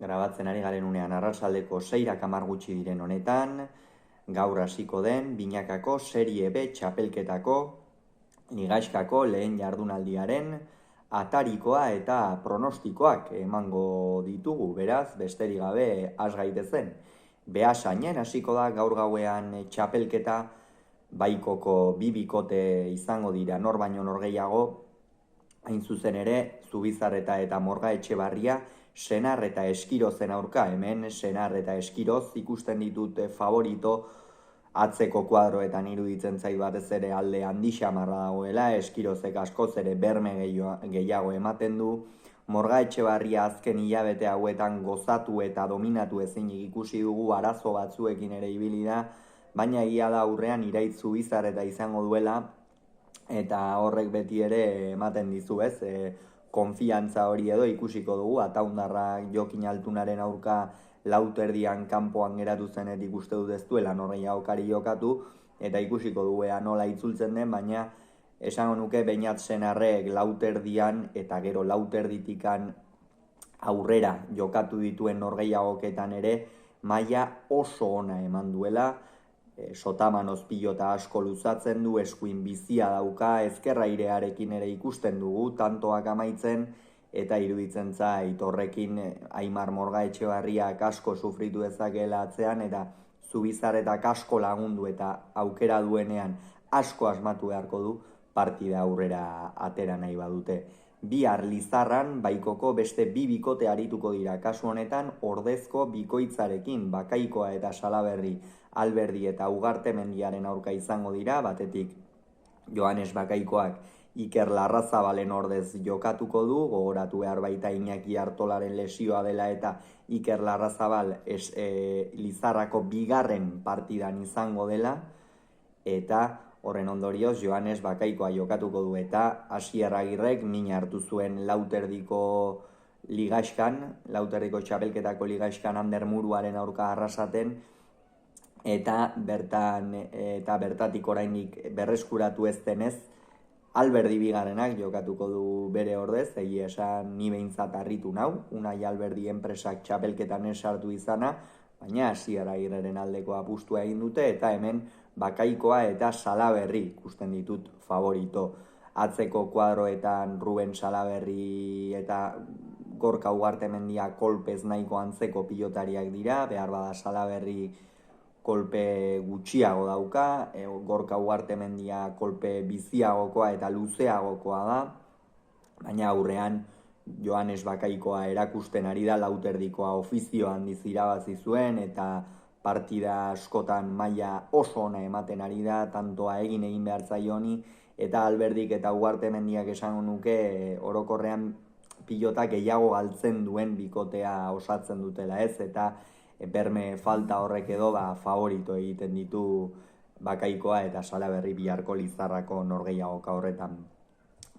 grabatzen ari garen unean arratsaldeko 6:10 gutxi diren honetan, gaur hasiko den binakako Serie B txapelketako ligaxkako lehen jardunaldiaren atarikoa eta pronostikoak emango ditugu, beraz, besterik gabe has gaitezen. Beasainen hasiko da gaur gauean txapelketa, baikoko bi bikote izango dira nor baino nor gehiago, hain zuzen ere, Zubizarreta eta Morga Etxebarria Senar eta Eskirozen aurka. Hemen Senar eta Eskiroz ikusten ditut favorito, atzeko kuadroetan iruditzen zait batez ere alde handi xamarra dagoela, Eskirozek askoz ere berme gehiago ematen du. Morga Etxebarria azken hilabete hauetan gozatu eta dominatu ezinik ikusi dugu, arazo batzuekin ere ibili da, baina egia da aurrean Iraitz Zubizarreta izango duela, eta horrek beti ere ematen dizu, ez? Konfiantza hori edo ikusiko dugu, Ataundarra Jokin Altunaren aurka lauterdian kanpoan geratu zenetik uste dut ez duela norgeia okari jokatu, eta ikusiko dugu nola itzultzen den, baina esango nuke Beñat Senarrek lauterdian eta gero lauterditikan aurrera jokatu dituen norgeiagoketan ere maila oso ona eman duela. Sotamanoz pilota asko luzatzen du, eskuin bizia dauka, ezkerrairearekin ere ikusten dugu, tantoak amaitzen, eta iruditzen zait horrekin Aimar Morga Etxebarriak asko sufritu dezakeela atzean, eta Zubizarretak asko lagundu eta aukera duenean asko asmatu beharko du partida aurrera atera nahi badute. Bihar Lizarran baikoko beste bi bikote arituko dira, kasu honetan ordezko bikoitzarekin, Bakaikoa eta Salaberri, Alberdi eta Ugartemendiaren aurka izango dira, batetik Joanes Bakaikoak Iker Larrazabalen ordez jokatuko du, gogoratu behar baita Iñaki Artolaren lesioa dela eta Iker Larrazabal Lizarrako bigarren partidan izango dela, eta horren ondorioz Joanes Bakaikoa jokatuko du, eta Asier Agirrek min hartu zuen lauterdiko ligaxkan, lauterdiko txapelketako ligaxkan Ander Muruaren aurka arrasaten, eta bertatik orainik berreskuratu ez denez, Alberdi bigarrenak jokatuko du bere ordez, egia esan ni behintzat harritu nau, Unai Alberdi enpresak txapelketan esartu izana, baina Asier Agirreren aldeko apustua egin dute, eta hemen Bakaikoa eta Salaberri ikusten ditut favorito. Atzeko kuadroetan Ruben Salaberri eta Gorka Ugartemendia kolpez nahiko antzeko pilotariak dira, behar bada Salaberri kolpe gutxiago dauka, Gorka Ugartemendia kolpe biziagokoa eta luzeagokoa da, baina aurrean Joanes Bakaikoa erakusten ari da, lauterdikoa ofizio handiz irabazi zuen, eta partida askotan maila oso ona ematen ari da, tantoa egin behar zaioni, eta Alberdik eta Ugartemendiak esango nuke orokorrean pilota gehiago galtzen duen bikotea osatzen dutela, ez? Eta berme falta horrek edo favorito egiten ditu Bakaikoa eta Salaberri biharko Lizarrako norgehiagoka horretan.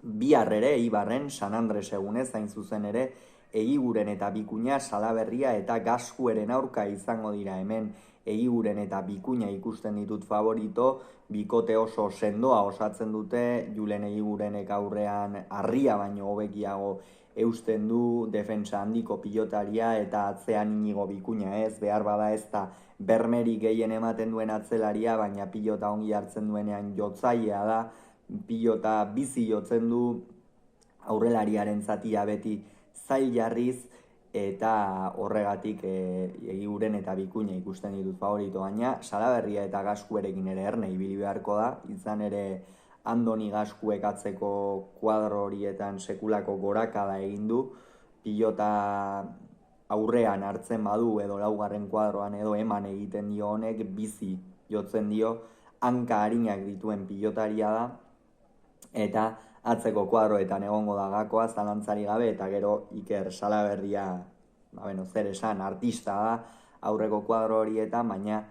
Bihar ere, Ibarren, San Andres egunez, hain zuzen ere, Egiguren eta Bikuña, Salaberria eta Gaskueren aurka izango dira. Hemen Egiguren eta Bikuña ikusten ditut favorito, bikote oso sendoa osatzen dute, Julen Egigurenek aurrean harria baino hobekiago eusten du, defensa handiko pilotaria, eta atzean Inigo Bikuña, ez, behar bada ez da bermerik gehien ematen duen atzelaria, baina pilota ongi hartzen duenean jotzailea da, pilota bizi jotzen du, aurrelariaren zatia beti zail jarriz, eta horregatik Egiguren eta Bikuña ikusten ditut favorito, baina Salaberria eta Gaskuerekin ere erne ibili beharko da, izan ere Andoni Gaskuek atzeko kuadro horietan sekulako gorakada egin du, pilota aurrean hartzen badu edo laugarren kuadroan edo eman egiten dio honek, bizi jotzen dio, hanka harinak dituen pilotaria da, eta atzeko kuadroetan egongo da Gakoa, zalantzari gabe, eta gero Iker Salaberria, zer esan, artista da aurreko kuadro horietan, baina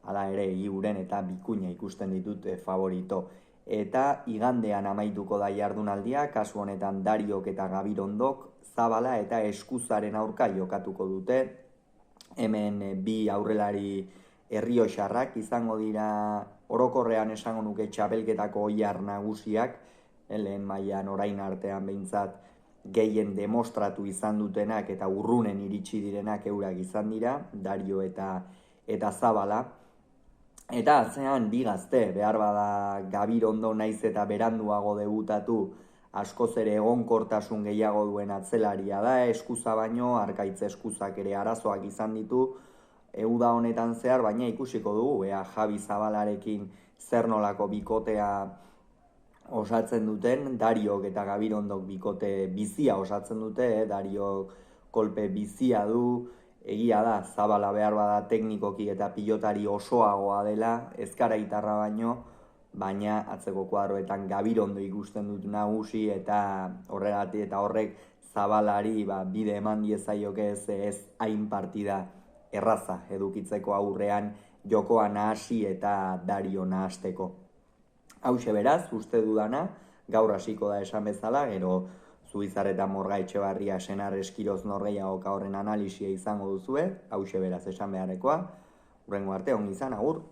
hala ere Egiguren eta Bikuña ikusten ditut favorito. Eta igandean amaituko da jardunaldia, kasu honetan Dariok eta Gabirondok Zabala eta Eskuzaren aurka jokatuko dute. Hemen bi aurrelari errioxarrak izango dira, orokorrean esango nuke txapelketako oilar nagusiak, lehen mailan orain artean behintzat gehien demostratu izan dutenak eta urrunen iritsi direnak eurak izan dira, Dario eta Zabala. Eta atzean bi gazte, behar bada Gabirondo naiz eta beranduago debutatu, askoz ere egonkortasun gehiago duen atzelaria da, eskuza baino, Arkaitz eskuzak ere arazoak izan ditu, uda honetan zehar, baina ikusiko dugu, Javi Zabalarekin zer nolako bikotea osatzen duten, Dariok eta Gabirondok bikote bizia osatzen dute, Dariok kolpe bizia du, egia da, Zabala behar bada teknikoki eta pilotari osoagoa dela, ezkaraitarra baino, baina atzeko kuadroetan Gabirondo ikusten dut nagusi eta horregatik eta horrek Zabalari bide eman diezaioke ez hain partida erraza edukitzeko aurrean jokoa nahasi eta Dario nahasteko. Hauxe beraz, uste dudana, gaur hasiko da esan bezala, gero Zubizar eta Morga Etxebarria Senar Eskiroz norgehiagoka horren analisia izango duzue, hauxe beraz esan beharrekoa, hurrengo arte ongi izan, agur!